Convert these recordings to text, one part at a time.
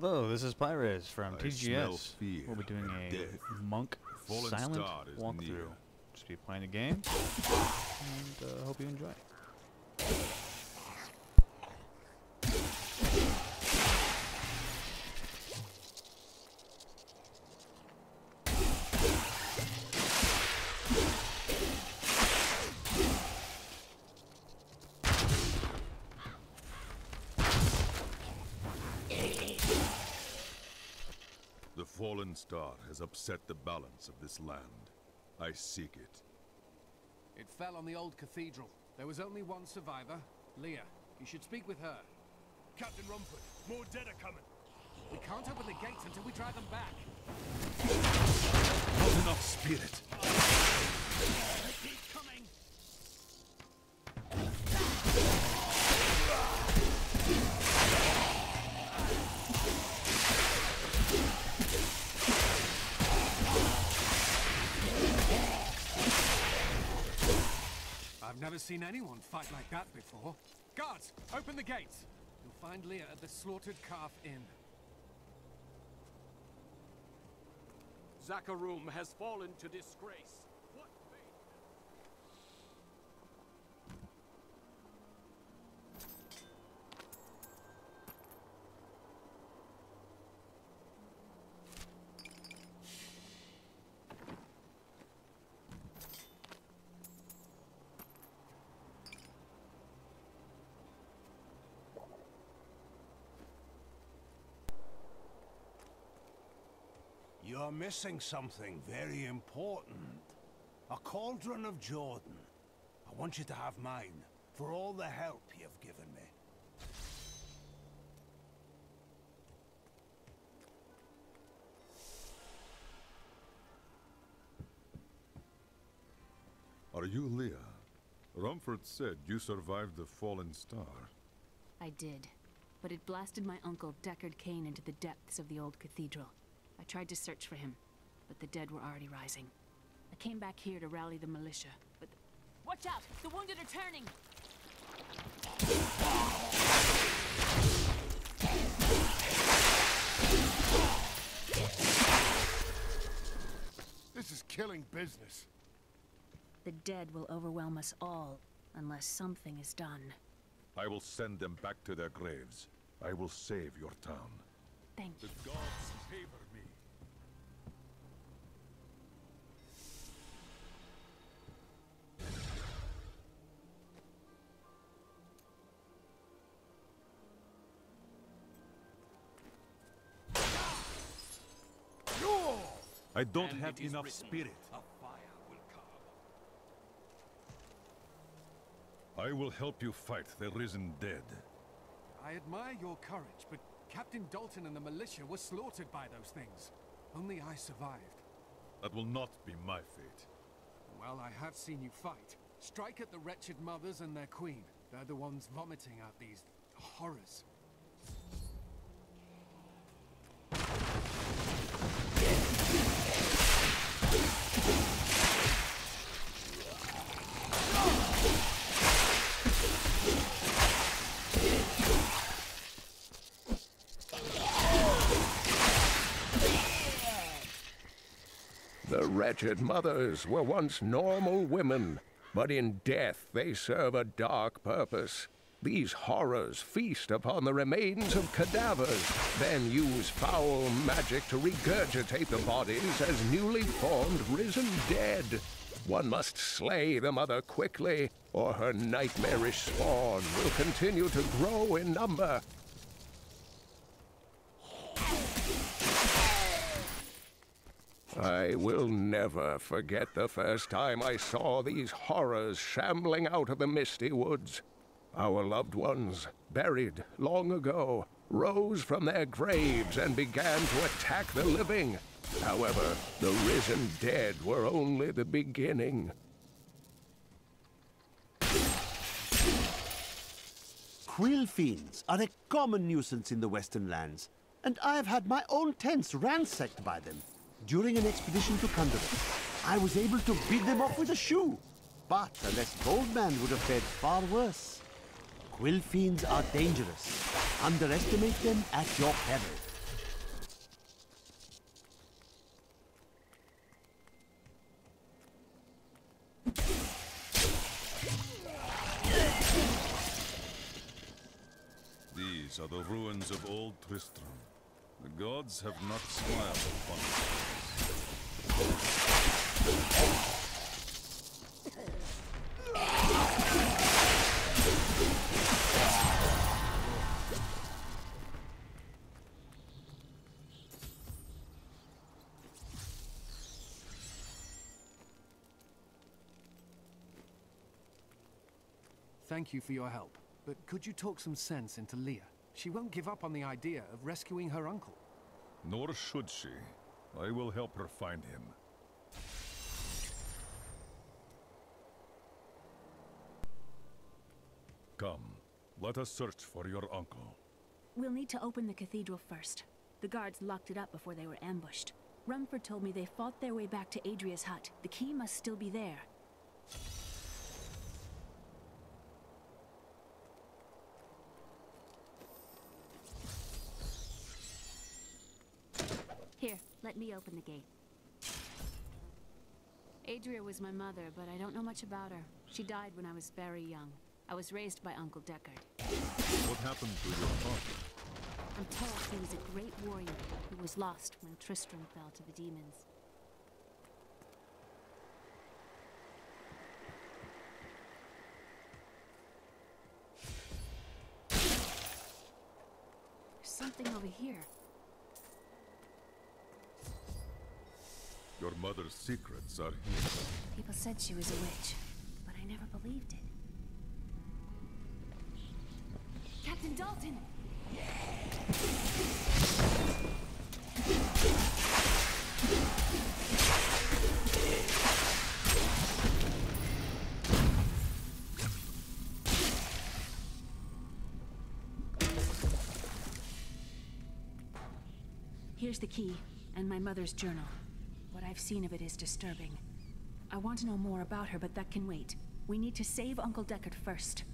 Hello, this is PIYREZ from I smell TGS. fear We'll be doing and a death. monk Fallen silent star is walkthrough. near. Just be playing the game, and hope you enjoy. The fallen star has upset the balance of this land. I seek it. It fell on the old cathedral. There was only one survivor, Leah. You should speak with her. Captain Rumford, more dead are coming. We can't open the gates until we drive them back. Not enough spirit. Keep coming. I've never seen anyone fight like that before. Guards, open the gates. You'll find Leah at the Slaughtered Calf Inn. Zakharum has fallen to disgrace. What fate? You're missing something very important. A cauldron of Jordan. I want you to have mine, for all the help you've given me. Are you Leah? Rumford said you survived the fallen star. I did, but it blasted my uncle Deckard Cain into the depths of the old cathedral. I tried to search for him, but the dead were already rising. I came back here to rally the militia, but watch out! The wounded are turning! This is killing business. The dead will overwhelm us all, unless something is done. I will send them back to their graves. I will save your town. Thank you. The gods favor me. I don't have enough spirit. A fire will come. I will help you fight the risen dead. I admire your courage, but Captain Dalton and the militia were slaughtered by those things. Only I survived. That will not be my fate. Well, I have seen you fight. Strike at the wretched mothers and their queen. They're the ones vomiting out these horrors. The wretched mothers were once normal women, but in death they serve a dark purpose. These horrors feast upon the remains of cadavers, then use foul magic to regurgitate the bodies as newly formed risen dead. One must slay the mother quickly, or her nightmarish spawn will continue to grow in number. I will never forget the first time I saw these horrors shambling out of the misty woods. Our loved ones, buried long ago, rose from their graves and began to attack the living. However, the risen dead were only the beginning. Quill fiends are a common nuisance in the Western lands, and I've had my own tents ransacked by them. During an expedition to Kundra, I was able to beat them off with a shoe, but a less bold man would have fared far worse. Quill fiends are dangerous. Underestimate them at your peril. These are the ruins of old Tristram. The gods have not smiled upon us. Thank you for your help. But could you talk some sense into Leah? She won't give up on the idea of rescuing her uncle. Nor should she. I will help her find him. Come, let us search for your uncle. We'll need to open the cathedral first. The guards locked it up before they were ambushed. Rumford told me they fought their way back to Adria's hut. The key must still be there. Here, let me open the gate. Adria was my mother, but I don't know much about her. She died when I was very young. I was raised by Uncle Deckard. What happened to your father? I'm told he was a great warrior who was lost when Tristram fell to the demons. There's something over here. Your mother's secrets are here. People said she was a witch, but I never believed it. Captain Dalton! Here's the key, and my mother's journal. What I've seen of it is disturbing. I want to know more about her, but that can wait. We need to save Uncle Deckard first.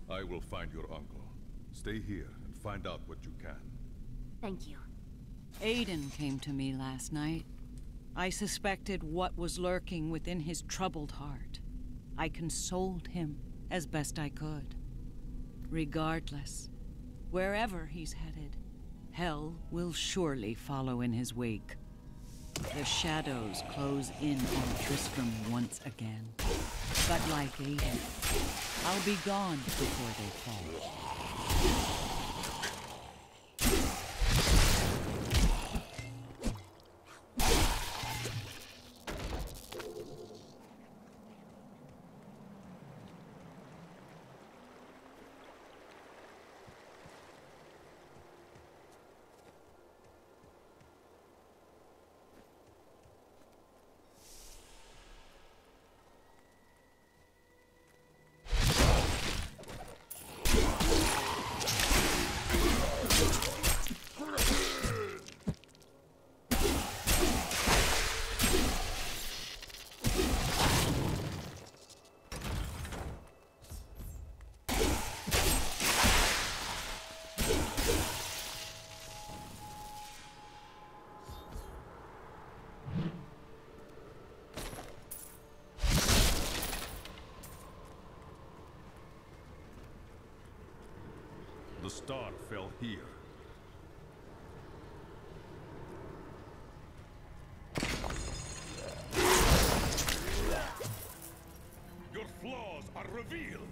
I will find your uncle. Stay here and find out what you can. Thank you. Aiden came to me last night. I suspected what was lurking within his troubled heart. I consoled him as best I could. Regardless, wherever he's headed, hell will surely follow in his wake. The shadows close in on Tristram once again. But like Aiden, I'll be gone before they fall. The star fell here. Your flaws are revealed.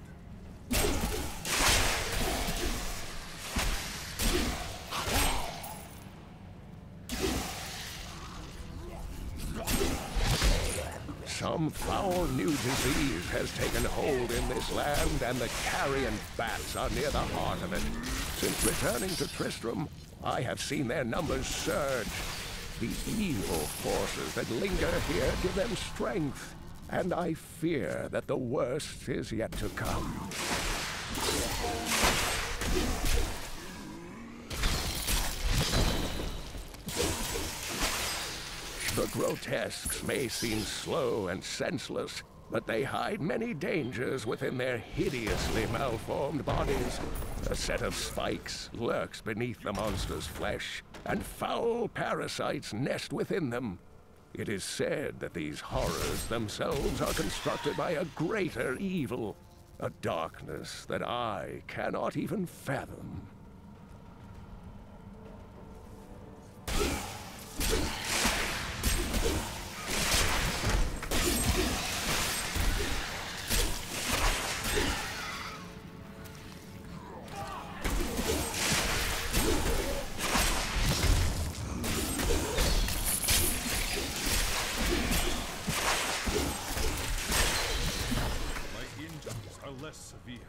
Some foul new disease has taken hold in this land, and the carrion bats are near the heart of it. Since returning to Tristram, I have seen their numbers surge. The evil forces that linger here give them strength, and I fear that the worst is yet to come. The grotesques may seem slow and senseless, but they hide many dangers within their hideously malformed bodies. A set of spikes lurks beneath the monster's flesh, and foul parasites nest within them. It is said that these horrors themselves are constructed by a greater evil, a darkness that I cannot even fathom. while less severe.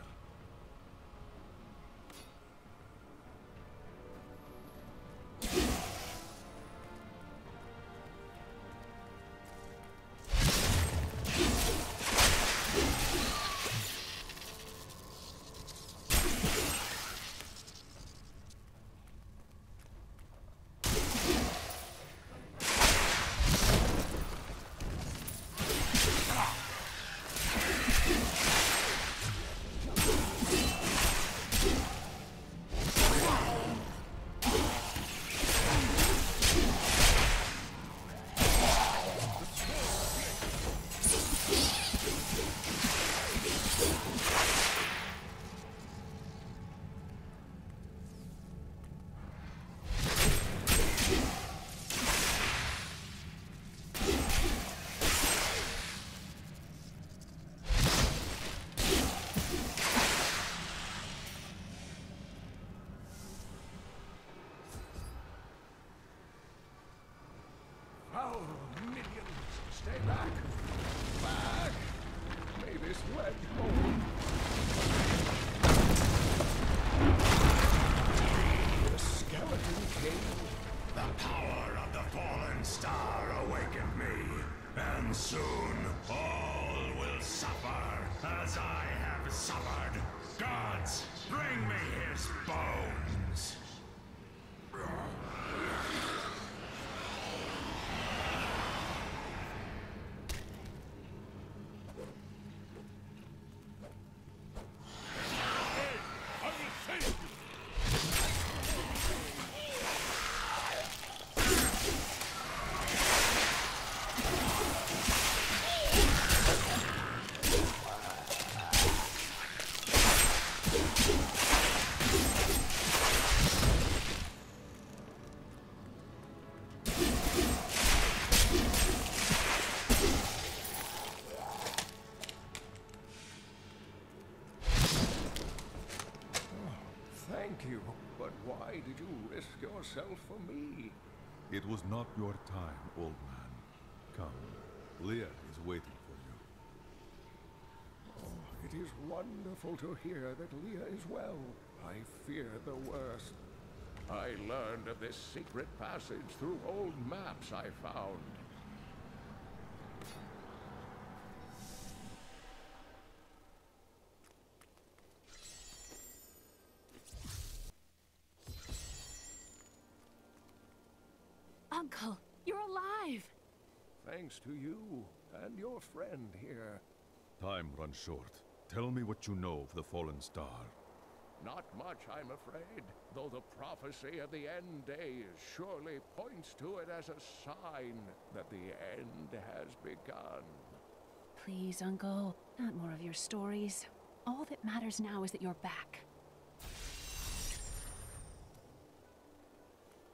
Oh, minions, stay back! Back! May this leg hold. The Skeleton King. The power of the fallen star awakened me, and soon all will suffer as I have suffered. Gods, bring me his bones! Thank you, but why did you risk yourself for me? It was not your time, old man. Come, Leah is waiting for you. Oh, it is wonderful to hear that Leah is well. I feared the worst. I learned of this secret passage through old maps I found. Uncle, you're alive! Thanks to you and your friend here. Time runs short. Tell me what you know of the fallen star. Not much, I'm afraid, though the prophecy of the end days surely points to it as a sign that the end has begun. Please, Uncle, not more of your stories. All that matters now is that you're back.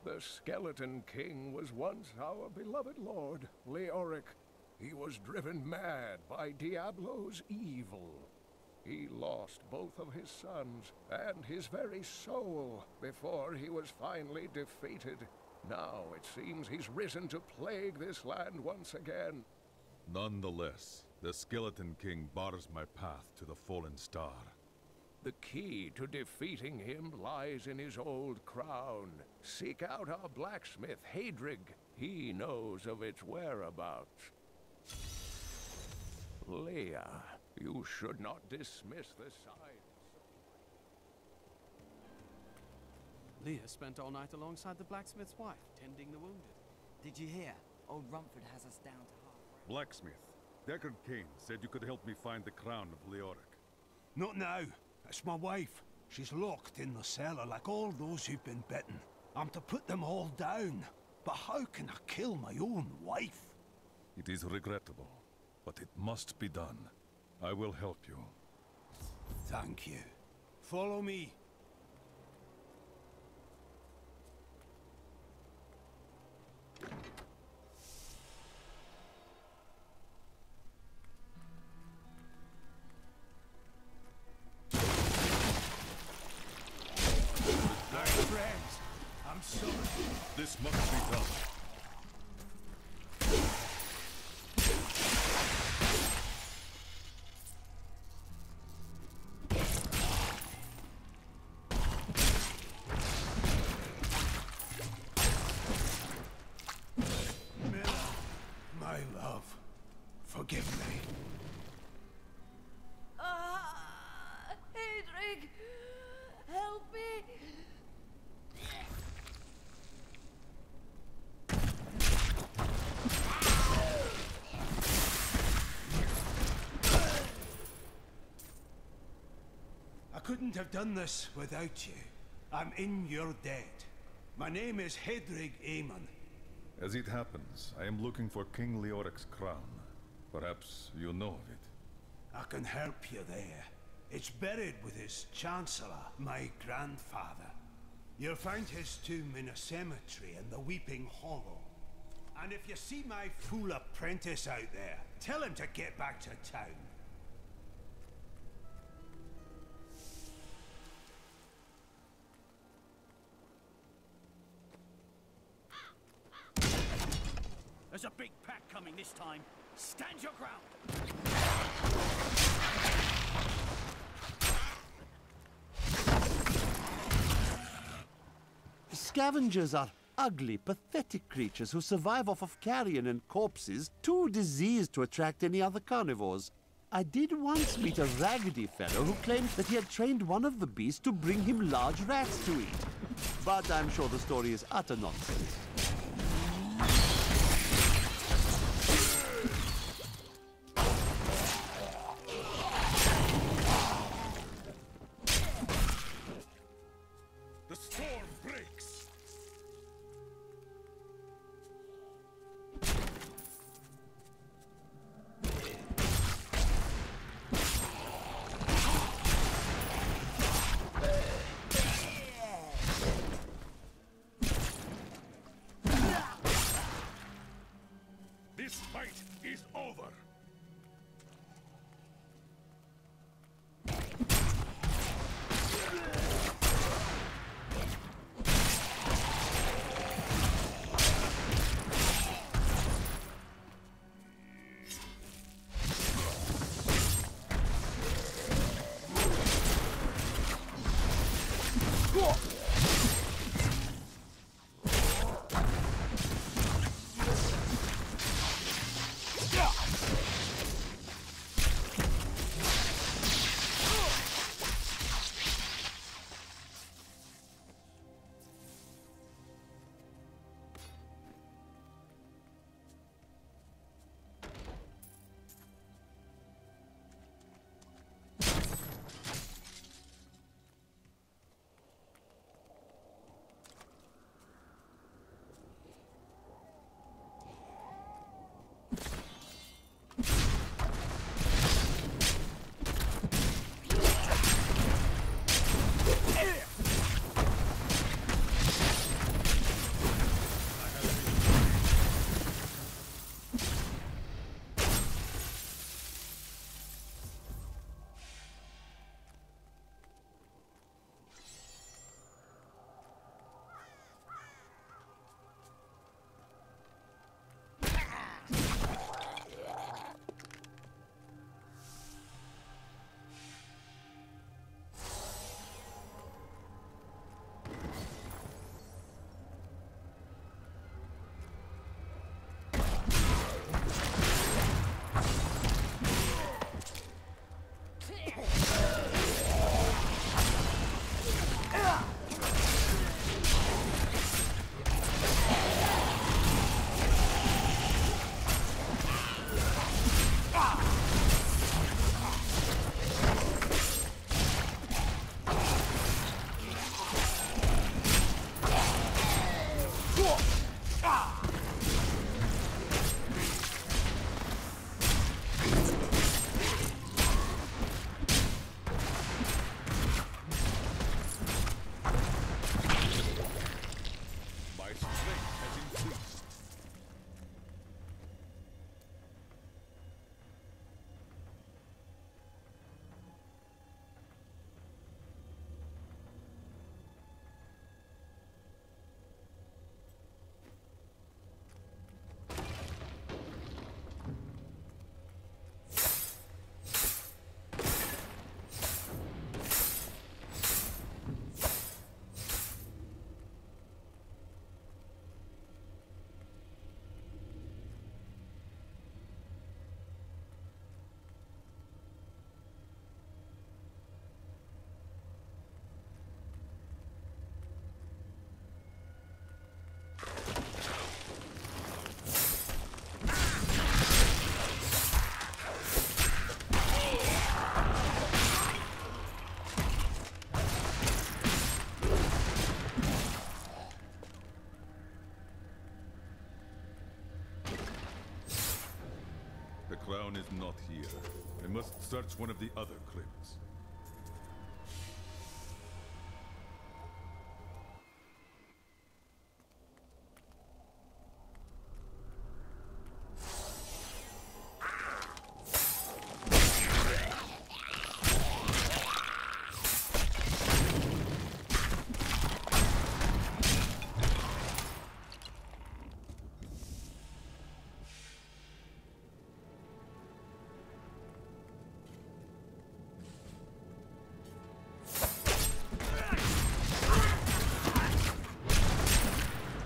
The Skeleton King was once our beloved lord, Leoric. He was driven mad by Diablo's evil. He lost both of his sons and his very soul before he was finally defeated. Now it seems he's risen to plague this land once again. Nonetheless, the Skeleton King bars my path to the fallen star. The key to defeating him lies in his old crown. Seek out our blacksmith, Hadrig. He knows of its whereabouts. Leah, you should not dismiss the signs. Leah spent all night alongside the blacksmith's wife, tending the wounded. Did you hear? Old Rumford has us down to halfway. Blacksmith, Deckard Cain said you could help me find the crown of Leoric. Not now. It's my wife. She's locked in the cellar like all those who've been bitten. I'm to put them all down. But how can I kill my own wife? It is regrettable, but it must be done. I will help you. Thank you. Follow me. I'm sorry. This must be done. couldn't have done this without you. I'm in your debt. My name is Hedrig Aemon. As it happens, I am looking for King Leoric's crown. Perhaps you know of it. I can help you there. It's buried with his Chancellor, my grandfather. You'll find his tomb in a cemetery in the Weeping Hollow. And if you see my fool apprentice out there, tell him to get back to town. There's a big pack coming this time. Stand your ground. Scavengers are ugly, pathetic creatures who survive off of carrion and corpses, too diseased to attract any other carnivores. I did once meet a raggedy fellow who claimed that he had trained one of the beasts to bring him large rats to eat. But I'm sure the story is utter nonsense. The storm breaks. here. I must search one of the other crypts.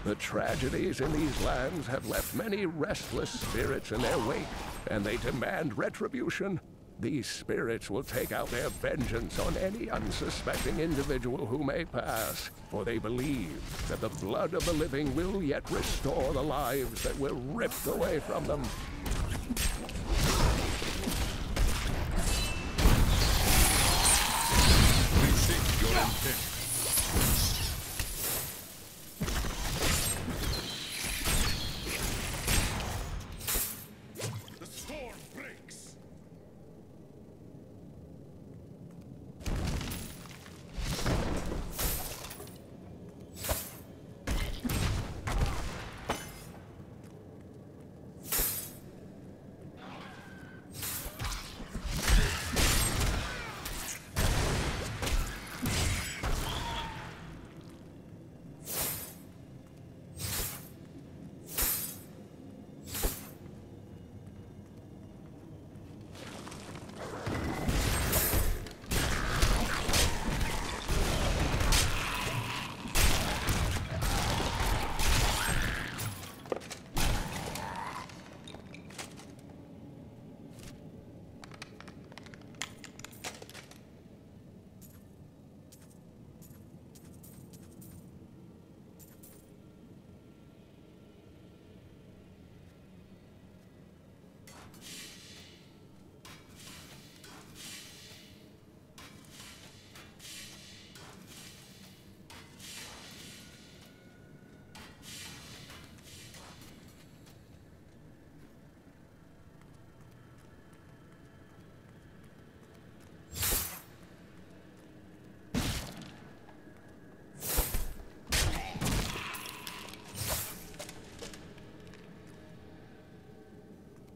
The tragedies in these lands have left many restless spirits in their wake, and they demand retribution. These spirits will take out their vengeance on any unsuspecting individual who may pass, for they believe that the blood of the living will yet restore the lives that were ripped away from them. Rethink your intent.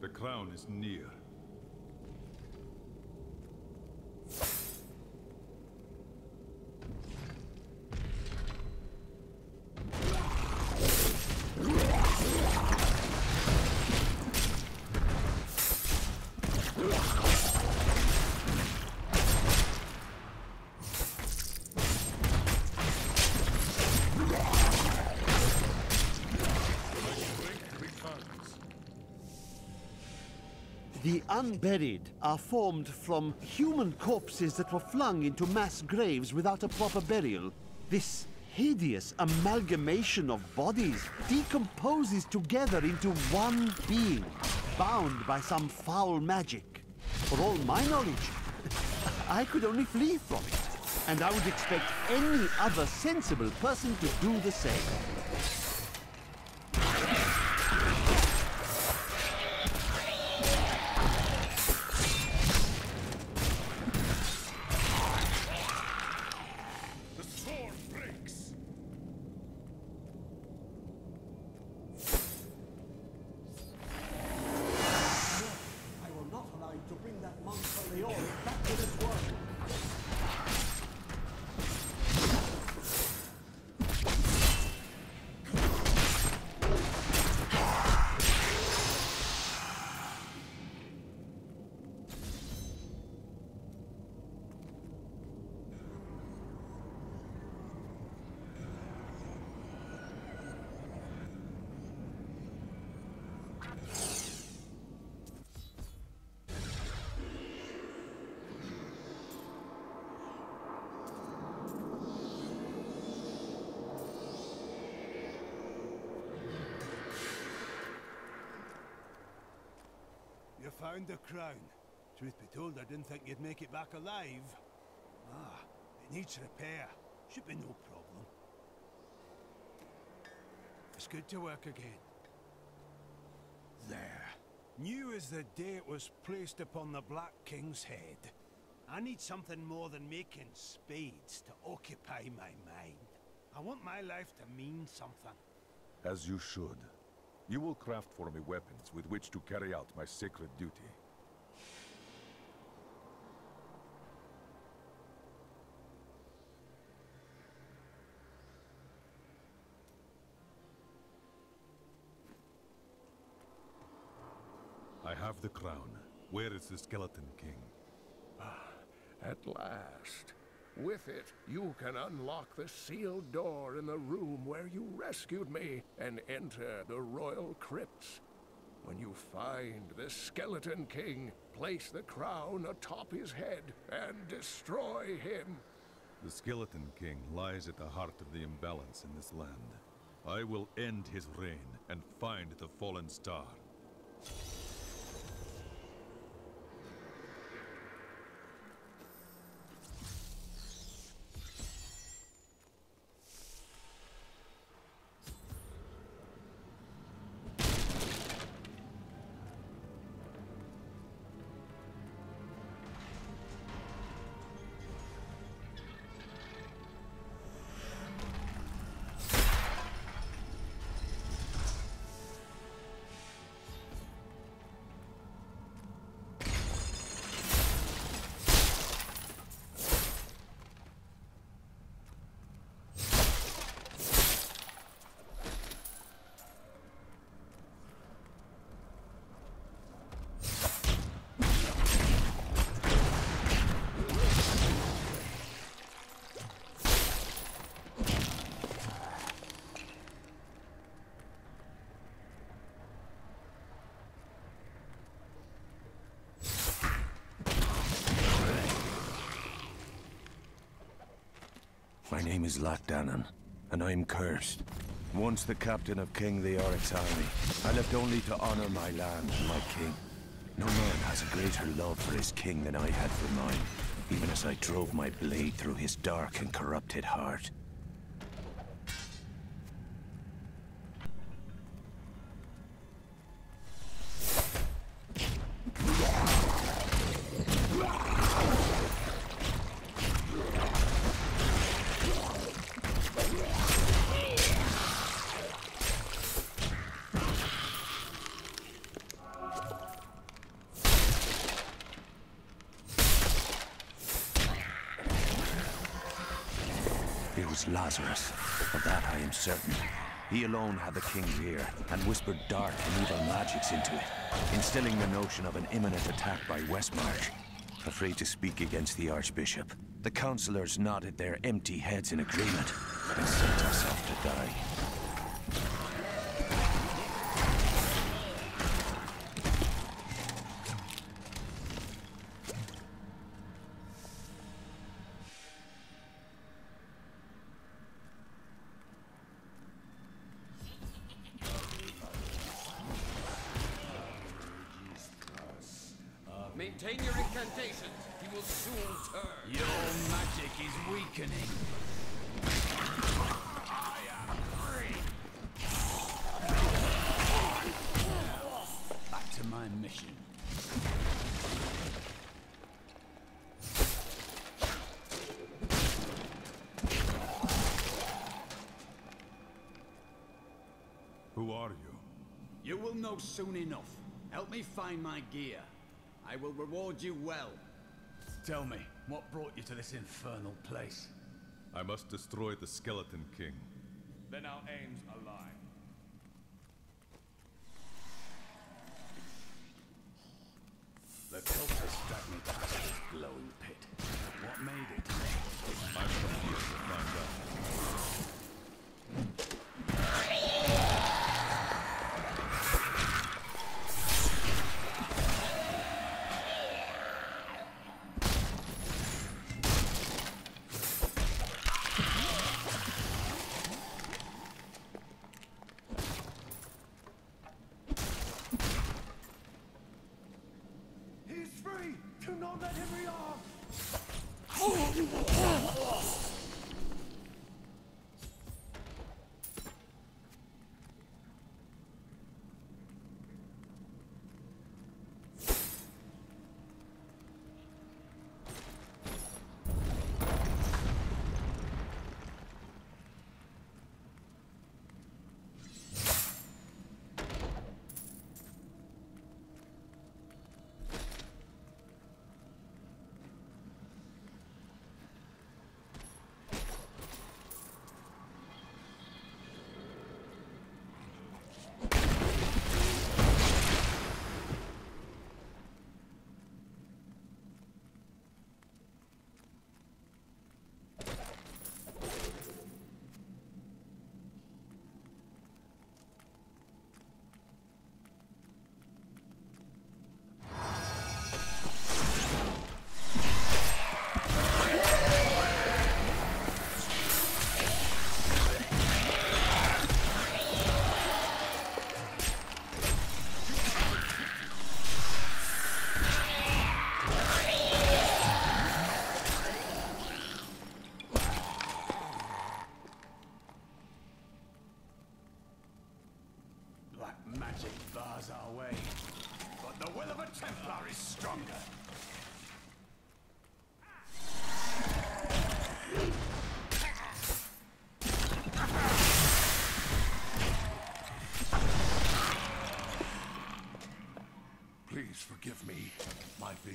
The crown is near. The unburied are formed from human corpses that were flung into mass graves without a proper burial. This hideous amalgamation of bodies decomposes together into one being, bound by some foul magic. For all my knowledge, I could only flee from it, and I would expect any other sensible person to do the same. You found the crown. Truth be told, I didn't think you'd make it back alive. Ah, it needs repair. Should be no problem. It's good to work again. There. New as the day it was placed upon the Black King's head. I need something more than making spades to occupy my mind. I want my life to mean something. As you should. You will craft for me weapons with which to carry out my sacred duty. I have the crown. Where is the Skeleton King? At last. With it, you can unlock the sealed door in the room where you rescued me and enter the royal crypts. When you find the Skeleton King, place the crown atop his head and destroy him. The Skeleton King lies at the heart of the imbalance in this land. I will end his reign and find the fallen star. My name is Lockdannon, and I am cursed. Once the captain of King Leoric's army, I left only to honor my land and my king. No man has a greater love for his king than I had for mine, even as I drove my blade through his dark and corrupted heart. It was Lazarus. Of that I am certain. He alone had the king's ear, and whispered dark and evil magics into it, instilling the notion of an imminent attack by Westmarch. Afraid to speak against the Archbishop, the councillors nodded their empty heads in agreement, and sent us off to die. Maintain your incantations. He will soon turn. Your magic is weakening. I am free. Back to my mission. Who are you? You will know soon enough. Help me find my gear. I will reward you well. Tell me, what brought you to this infernal place? I must destroy the Skeleton King. Then our aims align. The cultists dragged me back to this glowing pit. What made it? I'm from here to find out. He's free! Do not let him rearm!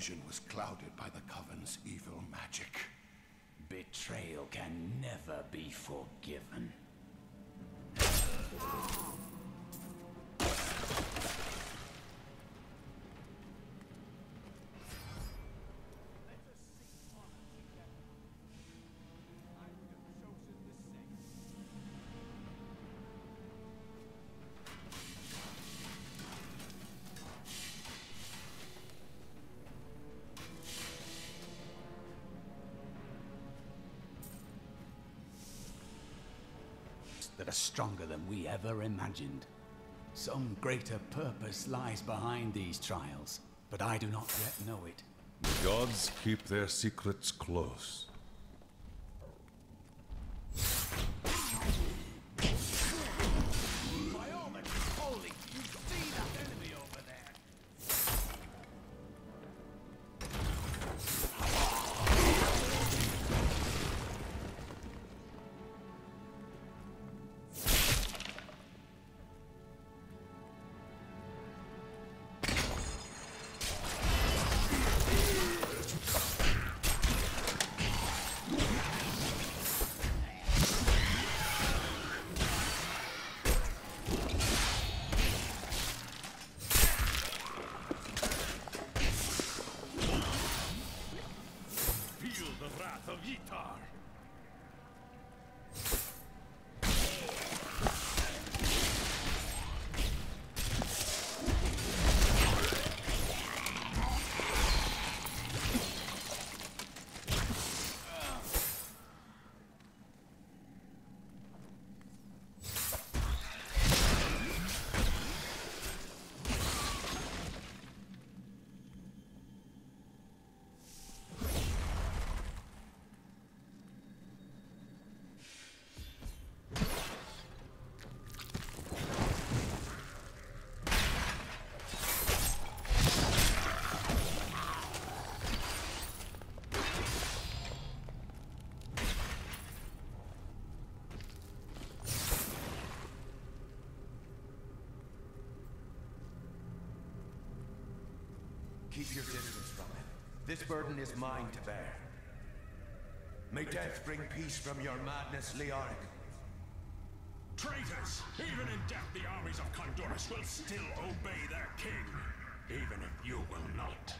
vision was clouded by the Coven's evil magic. Betrayal can never be forgiven. That are stronger than we ever imagined. Some greater purpose lies behind these trials, but I do not yet know it. The gods keep their secrets close. Holy, you see that enemy over there? Keep your distance from him. This burden is mine to bear. May death bring peace from your madness, Leoric. Traitors! Even in death, the armies of Condorus will still obey their king, even if you will not.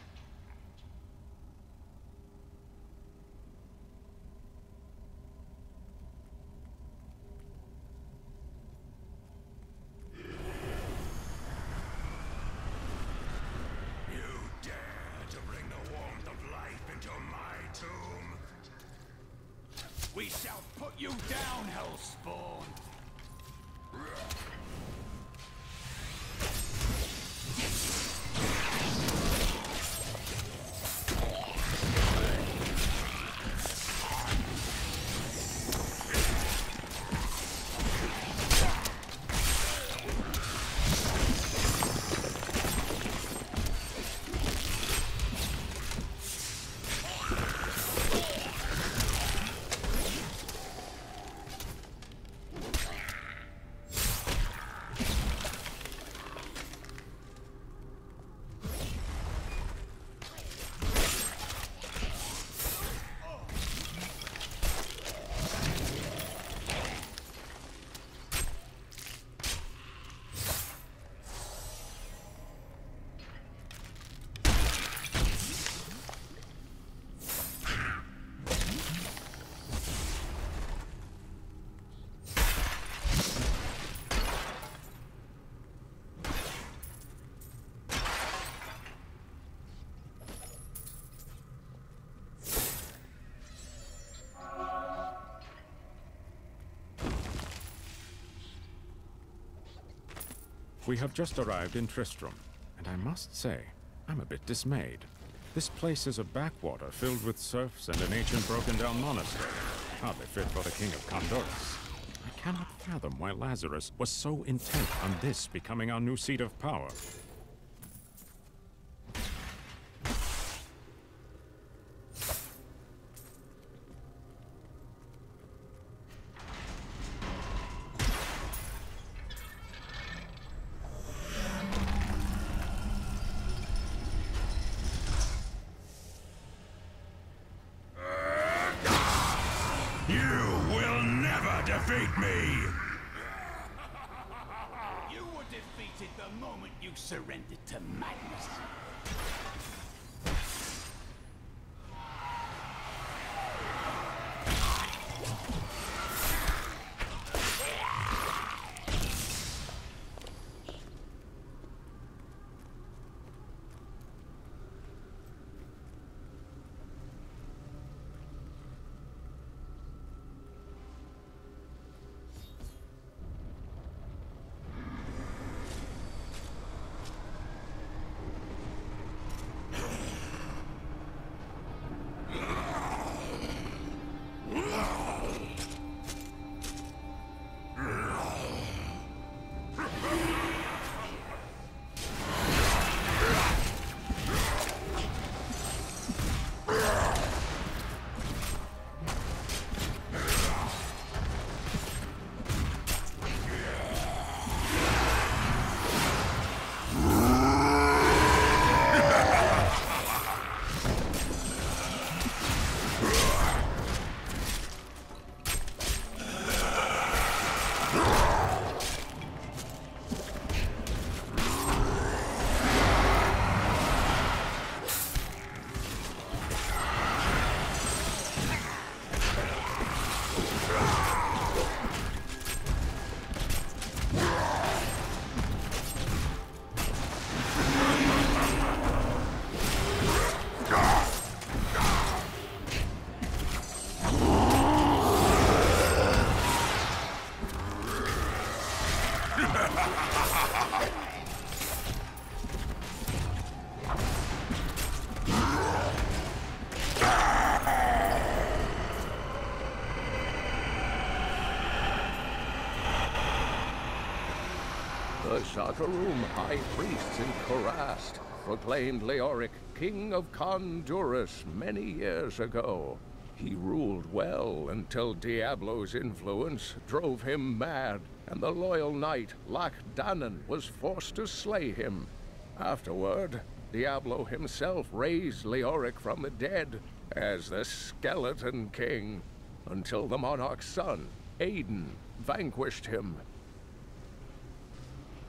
We shall put you down, Hellspawn! We have just arrived in Tristram, and I must say, I'm a bit dismayed. This place is a backwater filled with serfs and an ancient broken-down monastery, hardly fit for the king of Condorus. I cannot fathom why Lazarus was so intent on this becoming our new seat of power. You will never defeat me! You were defeated the moment you surrendered to madness. The Sakarum high priests in Kurast proclaimed Leoric king of Kondurus many years ago. He ruled well until Diablo's influence drove him mad, and the loyal knight Lac Danan was forced to slay him. Afterward, Diablo himself raised Leoric from the dead as the Skeleton King, until the monarch's son, Aiden, vanquished him.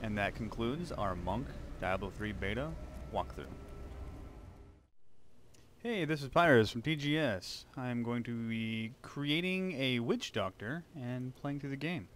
And that concludes our Monk Diablo III Beta walkthrough. Hey, this is PIYREZ from TGS. I'm going to be creating a witch doctor and playing through the game.